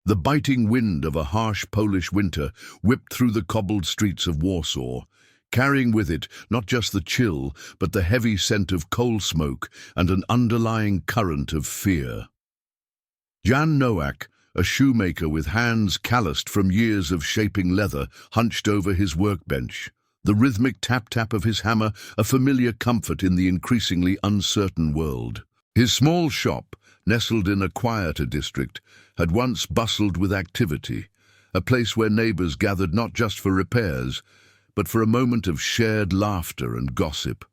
The biting wind of a harsh Polish winter whipped through the cobbled streets of Warsaw, carrying with it not just the chill, but the heavy scent of coal smoke and an underlying current of fear. Jan Nowak, a shoemaker with hands calloused from years of shaping leather, hunched over his workbench, the rhythmic tap-tap of his hammer a familiar comfort in the increasingly uncertain world. His small shop, nestled in a quieter district, had once bustled with activity, a place where neighbours gathered not just for repairs, but for a moment of shared laughter and gossip.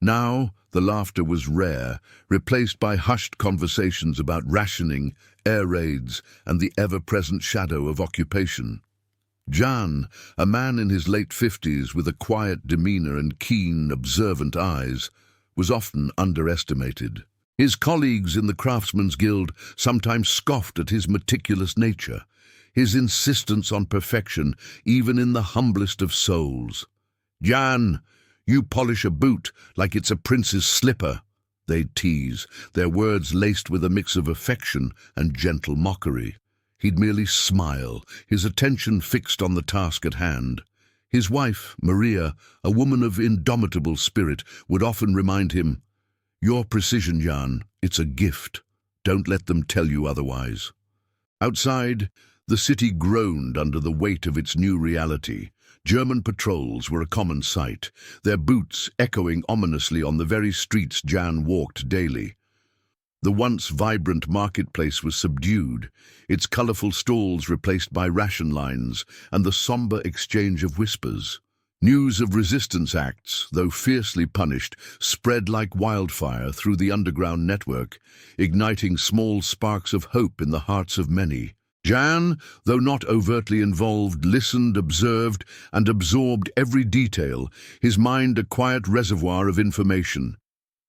Now, the laughter was rare, replaced by hushed conversations about rationing, air raids, and the ever-present shadow of occupation. Jan, a man in his late 50s with a quiet demeanour and keen, observant eyes, was often underestimated. His colleagues in the Craftsmen's Guild sometimes scoffed at his meticulous nature, his insistence on perfection even in the humblest of souls. "Jan, you polish a boot like it's a prince's slipper," they'd tease, their words laced with a mix of affection and gentle mockery. He'd merely smile, his attention fixed on the task at hand. His wife, Maria, a woman of indomitable spirit, would often remind him, "Your precision, Jan, it's a gift. Don't let them tell you otherwise." Outside, the city groaned under the weight of its new reality. German patrols were a common sight, their boots echoing ominously on the very streets Jan walked daily. The once vibrant marketplace was subdued, its colourful stalls replaced by ration lines and the sombre exchange of whispers. News of resistance acts, though fiercely punished, spread like wildfire through the underground network, igniting small sparks of hope in the hearts of many. Jan, though not overtly involved, listened, observed, and absorbed every detail, his mind a quiet reservoir of information.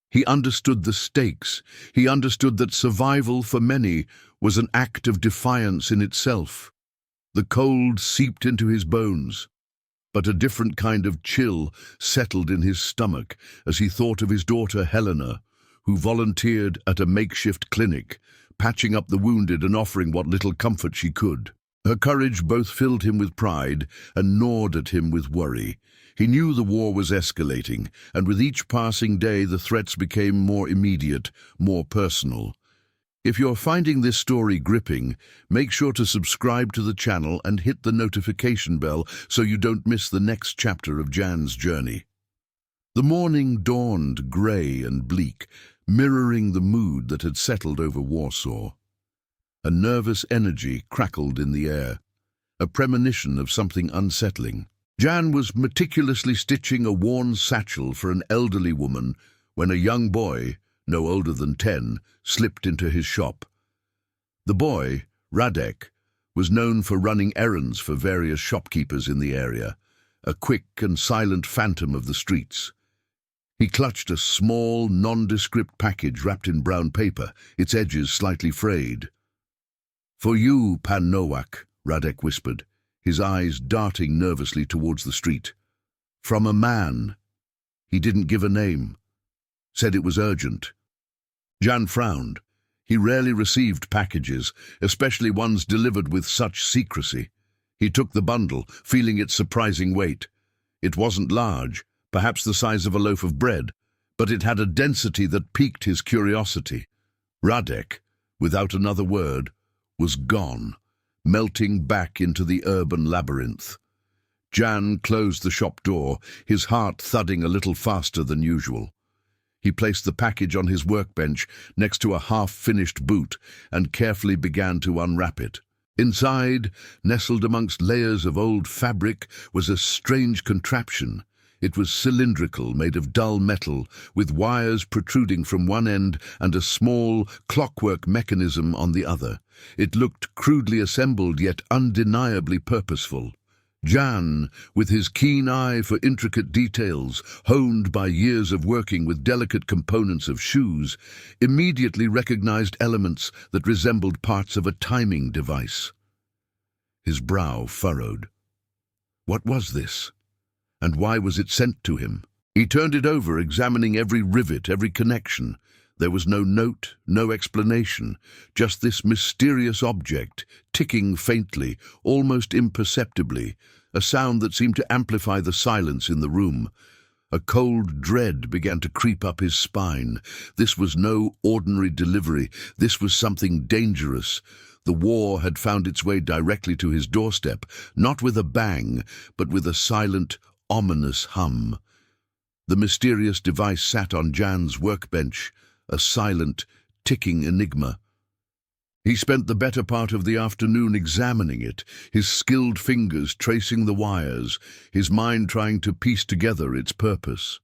He understood the stakes. He understood that survival for many was an act of defiance in itself. The cold seeped into his bones, but a different kind of chill settled in his stomach as he thought of his daughter Helena, who volunteered at a makeshift clinic, patching up the wounded and offering what little comfort she could. Her courage both filled him with pride and gnawed at him with worry. He knew the war was escalating, and with each passing day the threats became more immediate, more personal. If you're finding this story gripping, make sure to subscribe to the channel and hit the notification bell so you don't miss the next chapter of Jan's journey. The morning dawned grey and bleak, mirroring the mood that had settled over Warsaw. A nervous energy crackled in the air, a premonition of something unsettling. Jan was meticulously stitching a worn satchel for an elderly woman when a young boy, no older than 10, slipped into his shop. The boy, Radek, was known for running errands for various shopkeepers in the area, a quick and silent phantom of the streets. He clutched a small, nondescript package wrapped in brown paper, its edges slightly frayed. "For you, Pan Nowak," Radek whispered, his eyes darting nervously towards the street. "From a man. He didn't give a name. Said it was urgent." Jan frowned. He rarely received packages, especially ones delivered with such secrecy. He took the bundle, feeling its surprising weight. It wasn't large, perhaps the size of a loaf of bread, but it had a density that piqued his curiosity. Radek, without another word, was gone, melting back into the urban labyrinth. Jan closed the shop door, his heart thudding a little faster than usual. He placed the package on his workbench next to a half-finished boot and carefully began to unwrap it. Inside, nestled amongst layers of old fabric, was a strange contraption. It was cylindrical, made of dull metal, with wires protruding from one end and a small, clockwork mechanism on the other. It looked crudely assembled, yet undeniably purposeful. Jan, with his keen eye for intricate details, honed by years of working with delicate components of shoes, immediately recognized elements that resembled parts of a timing device. His brow furrowed. What was this? And why was it sent to him? He turned it over, examining every rivet, every connection. There was no note, no explanation, just this mysterious object, ticking faintly, almost imperceptibly, a sound that seemed to amplify the silence in the room. A cold dread began to creep up his spine. This was no ordinary delivery. This was something dangerous. The war had found its way directly to his doorstep, not with a bang, but with a silent, ominous hum. The mysterious device sat on Jan's workbench, a silent, ticking enigma. He spent the better part of the afternoon examining it, his skilled fingers tracing the wires, his mind trying to piece together its purpose.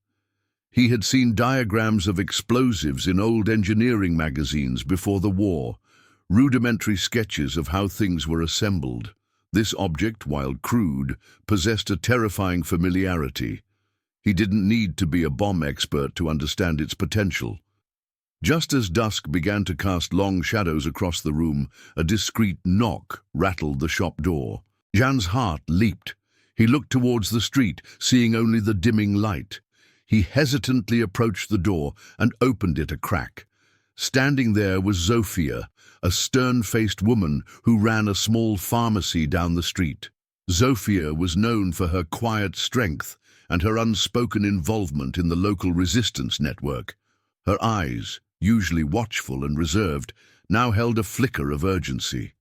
He had seen diagrams of explosives in old engineering magazines before the war, rudimentary sketches of how things were assembled. This object, while crude, possessed a terrifying familiarity. He didn't need to be a bomb expert to understand its potential. Just as dusk began to cast long shadows across the room, a discreet knock rattled the shop door. Jan's heart leaped. He looked towards the street, seeing only the dimming light. He hesitantly approached the door and opened it a crack. Standing there was Zofia, a stern-faced woman who ran a small pharmacy down the street. Zofia was known for her quiet strength and her unspoken involvement in the local resistance network. Her eyes, usually watchful and reserved, now held a flicker of urgency.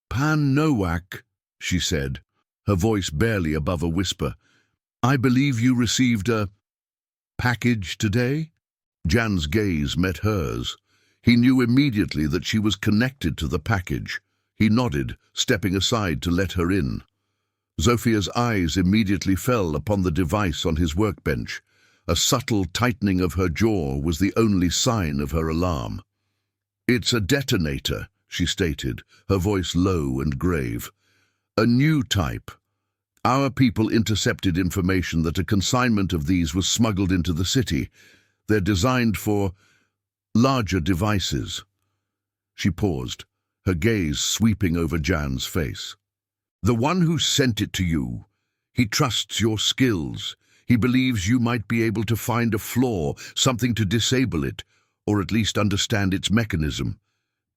"Pan Nowak," she said, her voice barely above a whisper, "I believe you received a package today?" Jan's gaze met hers. He knew immediately that she was connected to the package. He nodded, stepping aside to let her in. Zofia's eyes immediately fell upon the device on his workbench. A subtle tightening of her jaw was the only sign of her alarm. "It's a detonator," she stated, her voice low and grave. "A new type. Our people intercepted information that a consignment of these was smuggled into the city. They're designed for larger devices." She paused, her gaze sweeping over Jan's face. "The one who sent it to you, he trusts your skills. He believes you might be able to find a flaw, something to disable it, or at least understand its mechanism.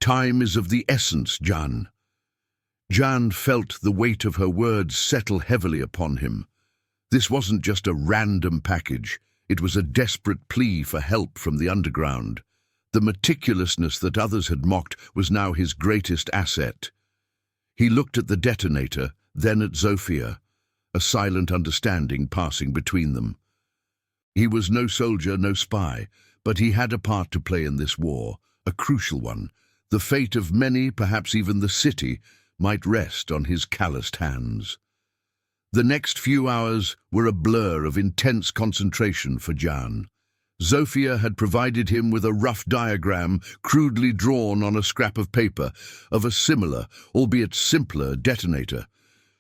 Time is of the essence, Jan." Jan felt the weight of her words settle heavily upon him. This wasn't just a random package. It was a desperate plea for help from the underground. The meticulousness that others had mocked was now his greatest asset. He looked at the detonator, then at Zofia, a silent understanding passing between them. He was no soldier, no spy, but he had a part to play in this war, a crucial one. The fate of many, perhaps even the city, might rest on his calloused hands. The next few hours were a blur of intense concentration for Jan. Zofia had provided him with a rough diagram, crudely drawn on a scrap of paper, of a similar, albeit simpler, detonator.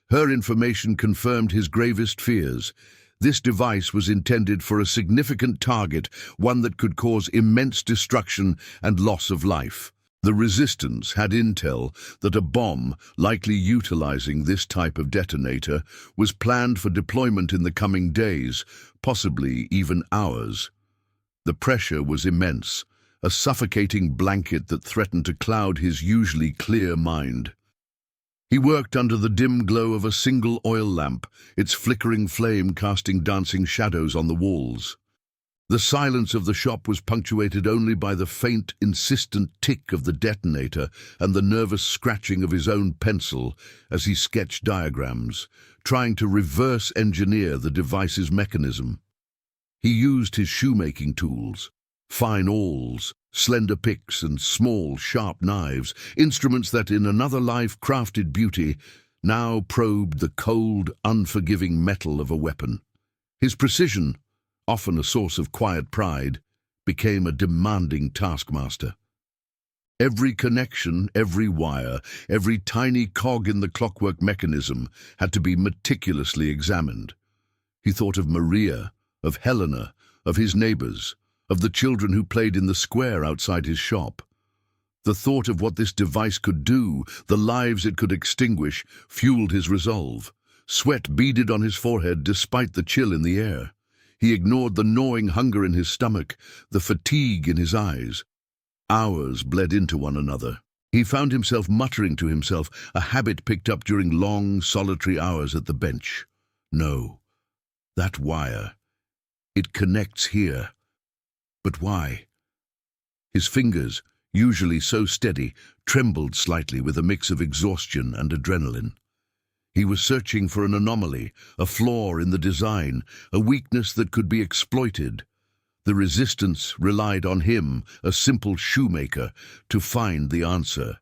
Her information confirmed his gravest fears. This device was intended for a significant target, one that could cause immense destruction and loss of life. The resistance had intel that a bomb, likely utilizing this type of detonator, was planned for deployment in the coming days, possibly even hours. The pressure was immense, a suffocating blanket that threatened to cloud his usually clear mind. He worked under the dim glow of a single oil lamp, its flickering flame casting dancing shadows on the walls. The silence of the shop was punctuated only by the faint, insistent tick of the detonator and the nervous scratching of his own pencil as he sketched diagrams, trying to reverse engineer the device's mechanism. He used his shoemaking tools, fine awls, slender picks and small, sharp knives, instruments that in another life crafted beauty, now probed the cold, unforgiving metal of a weapon. His precision, often a source of quiet pride, became a demanding taskmaster. Every connection, every wire, every tiny cog in the clockwork mechanism had to be meticulously examined. He thought of Maria, of Helena, of his neighbors, of the children who played in the square outside his shop. The thought of what this device could do, the lives it could extinguish, fueled his resolve. Sweat beaded on his forehead despite the chill in the air. He ignored the gnawing hunger in his stomach, the fatigue in his eyes. Hours bled into one another. He found himself muttering to himself, a habit picked up during long, solitary hours at the bench. No, that wire. It connects here. But why? His fingers, usually so steady, trembled slightly with a mix of exhaustion and adrenaline. He was searching for an anomaly, a flaw in the design, a weakness that could be exploited. The resistance relied on him, a simple shoemaker, to find the answer.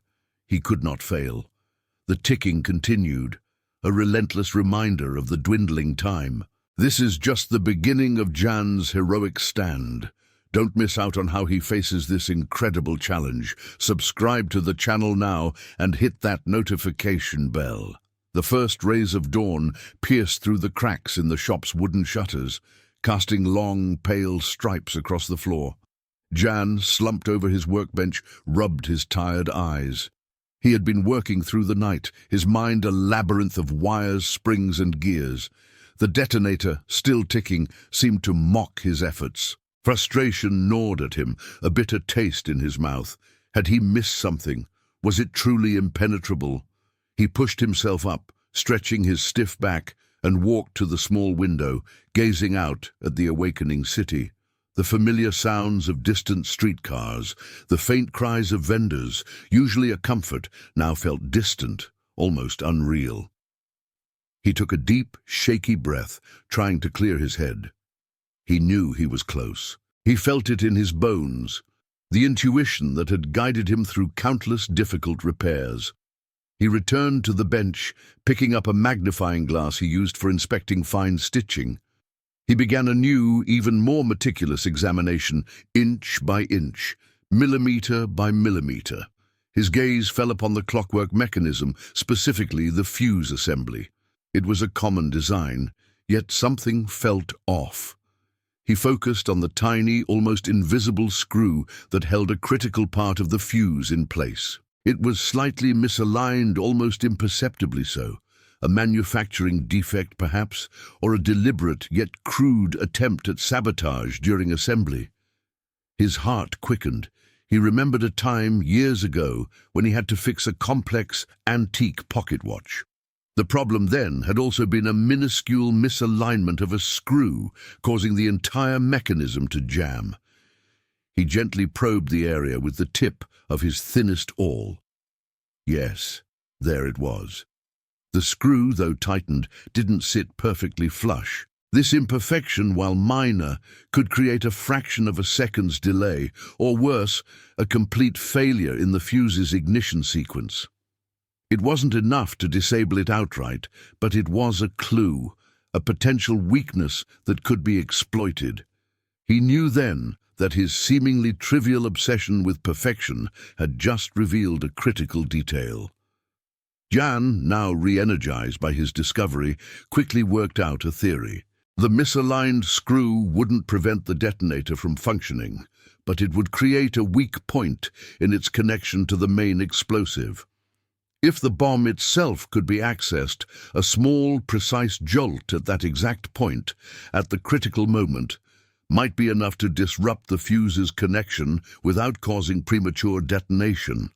He could not fail. The ticking continued, a relentless reminder of the dwindling time. This is just the beginning of Jan's heroic stand. Don't miss out on how he faces this incredible challenge. Subscribe to the channel now and hit that notification bell. The first rays of dawn pierced through the cracks in the shop's wooden shutters, casting long, pale stripes across the floor. Jan, slumped over his workbench, rubbed his tired eyes. He had been working through the night, his mind a labyrinth of wires, springs, and gears. The detonator, still ticking, seemed to mock his efforts. Frustration gnawed at him, a bitter taste in his mouth. Had he missed something? Was it truly impenetrable? He pushed himself up, stretching his stiff back, and walked to the small window, gazing out at the awakening city. The familiar sounds of distant streetcars, the faint cries of vendors, usually a comfort, now felt distant, almost unreal. He took a deep, shaky breath, trying to clear his head. He knew he was close. He felt it in his bones, the intuition that had guided him through countless difficult repairs. He returned to the bench, picking up a magnifying glass he used for inspecting fine stitching. He began a new, even more meticulous examination, inch by inch, millimeter by millimeter. His gaze fell upon the clockwork mechanism, specifically the fuse assembly. It was a common design, yet something felt off. He focused on the tiny, almost invisible screw that held a critical part of the fuse in place. It was slightly misaligned, almost imperceptibly so. A manufacturing defect, perhaps, or a deliberate yet crude attempt at sabotage during assembly. His heart quickened. He remembered a time years ago when he had to fix a complex, antique pocket watch. The problem then had also been a minuscule misalignment of a screw, causing the entire mechanism to jam. He gently probed the area with the tip of his thinnest awl. Yes, there it was. The screw, though tightened, didn't sit perfectly flush. This imperfection, while minor, could create a fraction of a second's delay, or worse, a complete failure in the fuse's ignition sequence. It wasn't enough to disable it outright, but it was a clue, a potential weakness that could be exploited. He knew then that his seemingly trivial obsession with perfection had just revealed a critical detail. Jan, now re-energized by his discovery, quickly worked out a theory. The misaligned screw wouldn't prevent the detonator from functioning, but it would create a weak point in its connection to the main explosive. If the bomb itself could be accessed, a small, precise jolt at that exact point, at the critical moment, might be enough to disrupt the fuse's connection without causing premature detonation.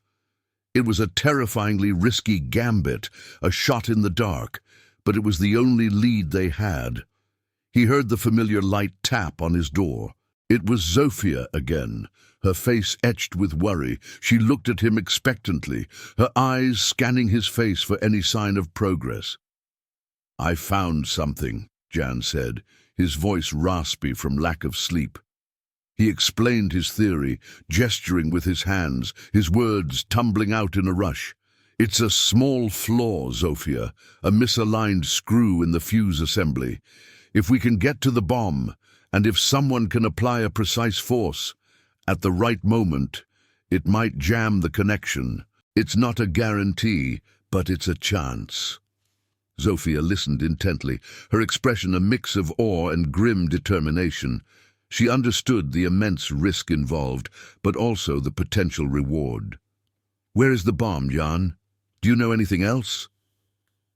It was a terrifyingly risky gambit, a shot in the dark, but it was the only lead they had. He heard the familiar light tap on his door. It was Zofia again, her face etched with worry. She looked at him expectantly, her eyes scanning his face for any sign of progress. "I found something," Jan said, his voice raspy from lack of sleep. He explained his theory, gesturing with his hands, his words tumbling out in a rush. "It's a small flaw, Zofia, a misaligned screw in the fuse assembly. If we can get to the bomb, and if someone can apply a precise force, at the right moment, it might jam the connection. It's not a guarantee, but it's a chance." Zofia listened intently, her expression a mix of awe and grim determination. She understood the immense risk involved, but also the potential reward. "Where is the bomb, Jan? Do you know anything else?"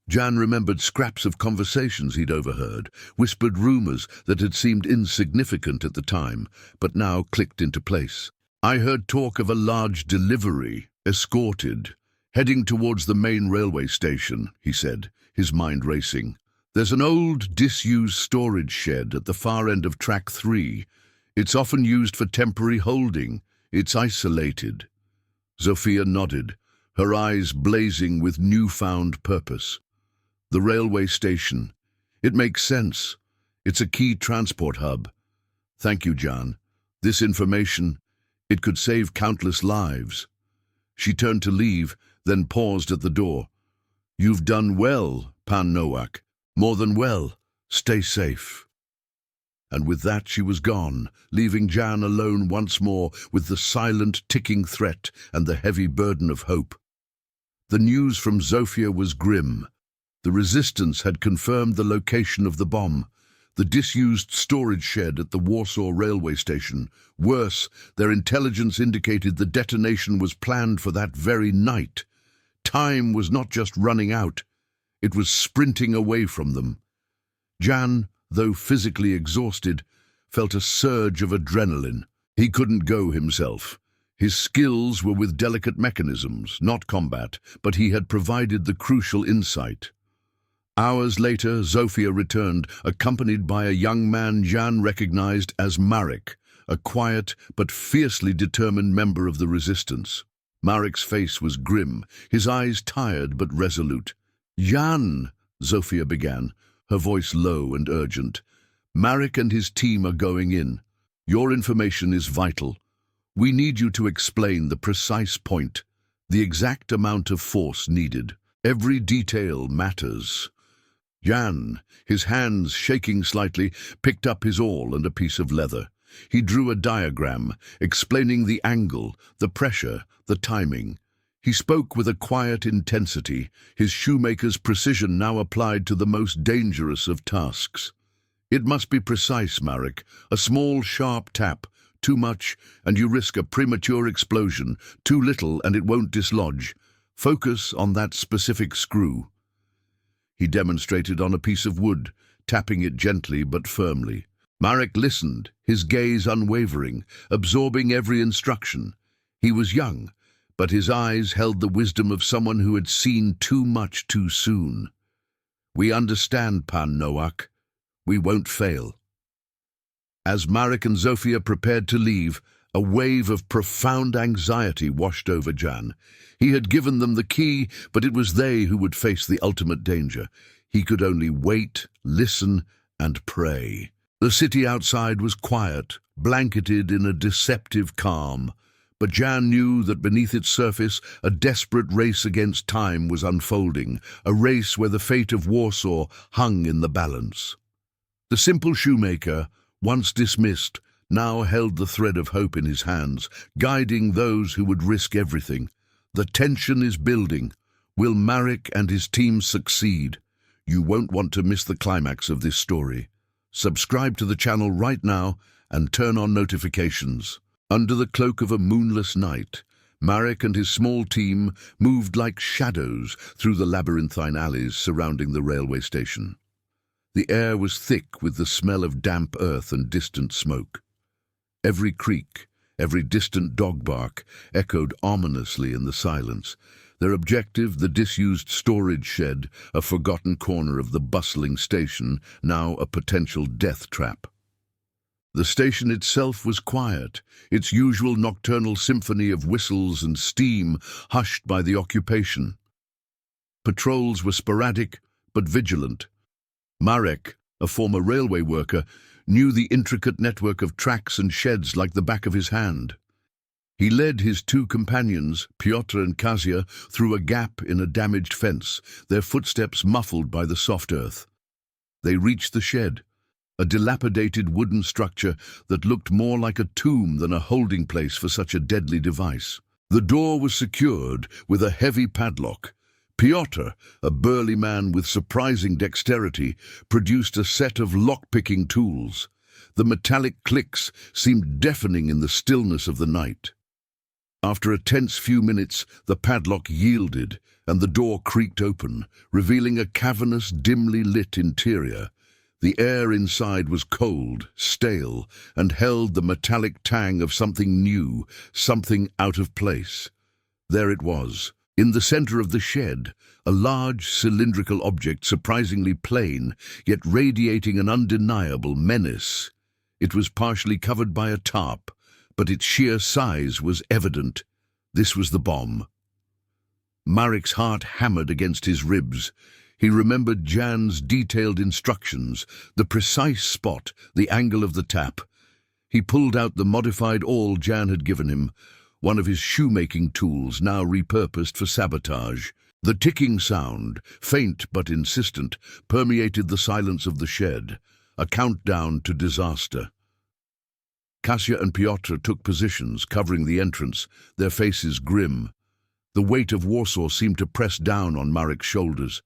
Jan remembered scraps of conversations he'd overheard, whispered rumors that had seemed insignificant at the time, but now clicked into place. "I heard talk of a large delivery, escorted, heading towards the main railway station," he said, his mind racing. "There's an old, disused storage shed at the far end of Track 3. It's often used for temporary holding. It's isolated." Zofia nodded, her eyes blazing with newfound purpose. The railway station. It makes sense. It's a key transport hub. "Thank you, Jan. This information, it could save countless lives." She turned to leave, then paused at the door. "You've done well, Pan Nowak. More than well. Stay safe." And with that she was gone, leaving Jan alone once more with the silent ticking threat and the heavy burden of hope. The news from Zofia was grim. The resistance had confirmed the location of the bomb, the disused storage shed at the Warsaw railway station. Worse, their intelligence indicated the detonation was planned for that very night. Time was not just running out, it was sprinting away from them. Jan, though physically exhausted, felt a surge of adrenaline. He couldn't go himself. His skills were with delicate mechanisms, not combat, but he had provided the crucial insight. Hours later, Zofia returned, accompanied by a young man Jan recognized as Marek, a quiet but fiercely determined member of the resistance. Marek's face was grim, his eyes tired but resolute. "Jan," Zofia began, her voice low and urgent. "Marek and his team are going in. Your information is vital. We need you to explain the precise point, the exact amount of force needed. Every detail matters." Jan, his hands shaking slightly, picked up his awl and a piece of leather. He drew a diagram, explaining the angle, the pressure, the timing. He spoke with a quiet intensity, his shoemaker's precision now applied to the most dangerous of tasks. "It must be precise, Marek. A small, sharp tap. Too much, and you risk a premature explosion. Too little, and it won't dislodge. Focus on that specific screw." He demonstrated on a piece of wood, tapping it gently but firmly. Marek listened, his gaze unwavering, absorbing every instruction. He was young, but his eyes held the wisdom of someone who had seen too much too soon. "We understand, Pan Nowak. We won't fail." As Marek and Zofia prepared to leave, a wave of profound anxiety washed over Jan. He had given them the key, but it was they who would face the ultimate danger. He could only wait, listen, and pray. The city outside was quiet, blanketed in a deceptive calm. But Jan knew that beneath its surface, a desperate race against time was unfolding, a race where the fate of Warsaw hung in the balance. The simple shoemaker, once dismissed, now held the thread of hope in his hands, guiding those who would risk everything. The tension is building. Will Marek and his team succeed? You won't want to miss the climax of this story. Subscribe to the channel right now and turn on notifications. Under the cloak of a moonless night, Marek and his small team moved like shadows through the labyrinthine alleys surrounding the railway station. The air was thick with the smell of damp earth and distant smoke. Every creak, every distant dog bark, echoed ominously in the silence. Their objective, the disused storage shed, a forgotten corner of the bustling station, now a potential death trap. The station itself was quiet, its usual nocturnal symphony of whistles and steam hushed by the occupation. Patrols were sporadic but vigilant. Marek, a former railway worker, knew the intricate network of tracks and sheds like the back of his hand. He led his two companions, Piotr and Kazia, through a gap in a damaged fence, their footsteps muffled by the soft earth. They reached the shed, a dilapidated wooden structure that looked more like a tomb than a holding place for such a deadly device. The door was secured with a heavy padlock. Piotr, a burly man with surprising dexterity, produced a set of lock-picking tools. The metallic clicks seemed deafening in the stillness of the night. After a tense few minutes, the padlock yielded, and the door creaked open, revealing a cavernous, dimly lit interior. The air inside was cold, stale, and held the metallic tang of something new, something out of place. There it was, in the center of the shed, a large cylindrical object surprisingly plain, yet radiating an undeniable menace. It was partially covered by a tarp, but its sheer size was evident. This was the bomb. Marek's heart hammered against his ribs. He remembered Jan's detailed instructions, the precise spot, the angle of the tap. He pulled out the modified awl Jan had given him, one of his shoemaking tools now repurposed for sabotage. The ticking sound, faint but insistent, permeated the silence of the shed, a countdown to disaster. Kasia and Piotr took positions, covering the entrance, their faces grim. The weight of Warsaw seemed to press down on Marek's shoulders.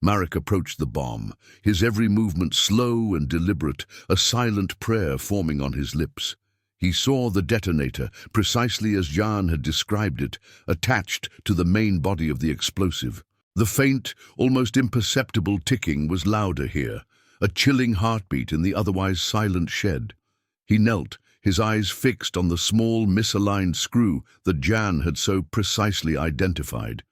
Marek approached the bomb, his every movement slow and deliberate, a silent prayer forming on his lips. He saw the detonator, precisely as Jan had described it, attached to the main body of the explosive. The faint, almost imperceptible ticking was louder here, a chilling heartbeat in the otherwise silent shed. He knelt, his eyes fixed on the small, misaligned screw that Jan had so precisely identified.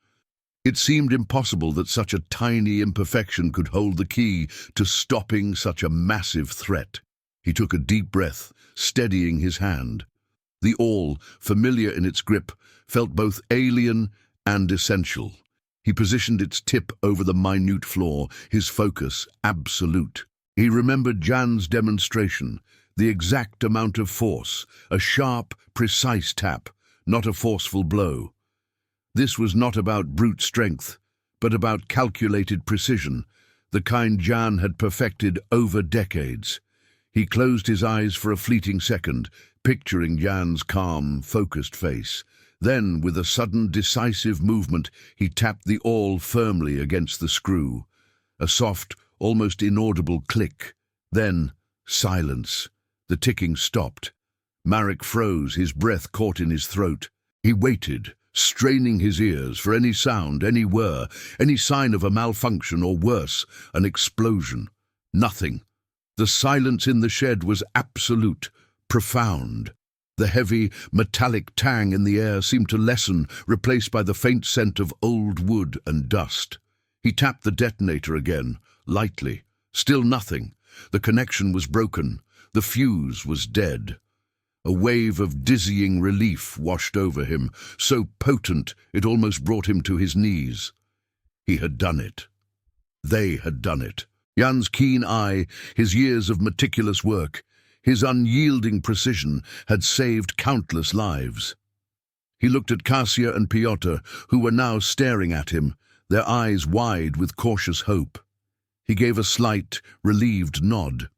It seemed impossible that such a tiny imperfection could hold the key to stopping such a massive threat. He took a deep breath, steadying his hand. The awl, familiar in its grip, felt both alien and essential. He positioned its tip over the minute flaw, his focus absolute. He remembered Jan's demonstration, the exact amount of force, a sharp, precise tap, not a forceful blow. This was not about brute strength, but about calculated precision, the kind Jan had perfected over decades. He closed his eyes for a fleeting second, picturing Jan's calm, focused face. Then, with a sudden, decisive movement, he tapped the awl firmly against the screw. A soft, almost inaudible click. Then, silence. The ticking stopped. Marek froze, his breath caught in his throat. He waited, straining his ears for any sound, any whir, any sign of a malfunction or worse, an explosion. Nothing. The silence in the shed was absolute, profound. The heavy, metallic tang in the air seemed to lessen, replaced by the faint scent of old wood and dust. He tapped the detonator again, lightly. Still nothing. The connection was broken. The fuse was dead. A wave of dizzying relief washed over him, so potent it almost brought him to his knees. He had done it. They had done it. Jan's keen eye, his years of meticulous work, his unyielding precision had saved countless lives. He looked at Kasia and Piotr, who were now staring at him, their eyes wide with cautious hope. He gave a slight, relieved nod.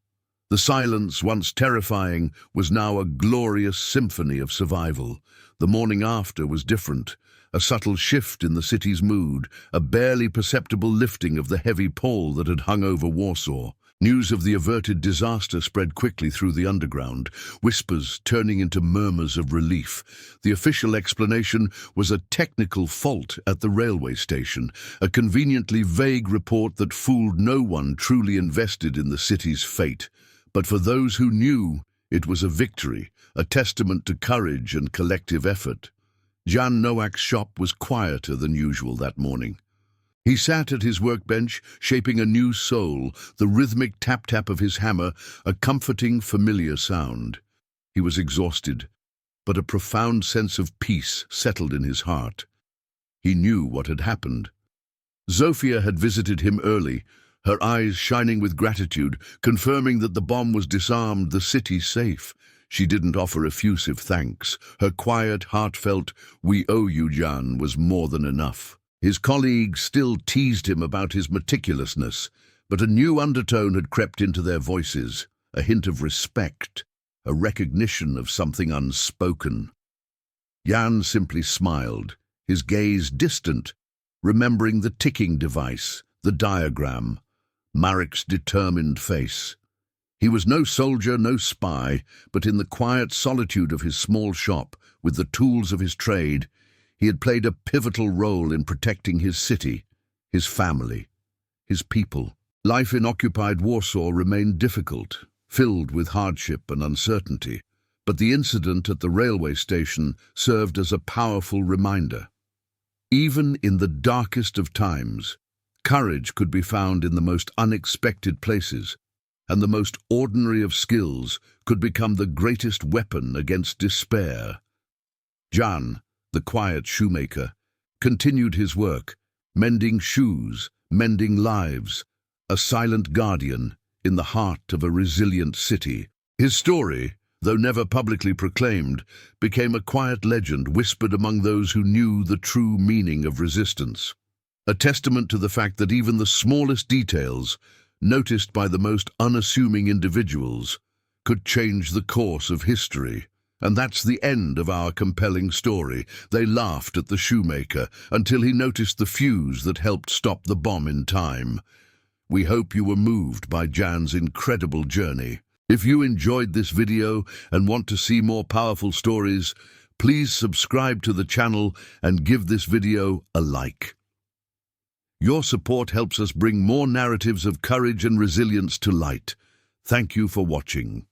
The silence, once terrifying, was now a glorious symphony of survival. The morning after was different. A subtle shift in the city's mood, a barely perceptible lifting of the heavy pall that had hung over Warsaw. News of the averted disaster spread quickly through the underground, whispers turning into murmurs of relief. The official explanation was a technical fault at the railway station, a conveniently vague report that fooled no one truly invested in the city's fate. But for those who knew, it was a victory, a testament to courage and collective effort. Jan Nowak's shop was quieter than usual that morning. He sat at his workbench, shaping a new soul, the rhythmic tap-tap of his hammer, a comforting, familiar sound. He was exhausted, but a profound sense of peace settled in his heart. He knew what had happened. Zofia had visited him early, her eyes shining with gratitude, confirming that the bomb was disarmed, the city safe. She didn't offer effusive thanks. Her quiet, heartfelt, "We owe you, Jan," was more than enough. His colleagues still teased him about his meticulousness, but a new undertone had crept into their voices, a hint of respect, a recognition of something unspoken. Jan simply smiled, his gaze distant, remembering the ticking device, the diagram, Marek's determined face. He was no soldier, no spy, but in the quiet solitude of his small shop, with the tools of his trade, He had played a pivotal role in protecting his city, his family, his people. Life in occupied Warsaw remained difficult, filled with hardship and uncertainty, but the incident at the railway station served as a powerful reminder. Even in the darkest of times, courage could be found in the most unexpected places, and the most ordinary of skills could become the greatest weapon against despair. Jan, the quiet shoemaker, continued his work, mending shoes, mending lives, a silent guardian in the heart of a resilient city. His story, though never publicly proclaimed, became a quiet legend whispered among those who knew the true meaning of resistance. A testament to the fact that even the smallest details, noticed by the most unassuming individuals, could change the course of history. And that's the end of our compelling story. They laughed at the shoemaker until he noticed the fuse that helped stop the bomb in time. We hope you were moved by Jan's incredible journey. If you enjoyed this video and want to see more powerful stories, please subscribe to the channel and give this video a like. Your support helps us bring more narratives of courage and resilience to light. Thank you for watching.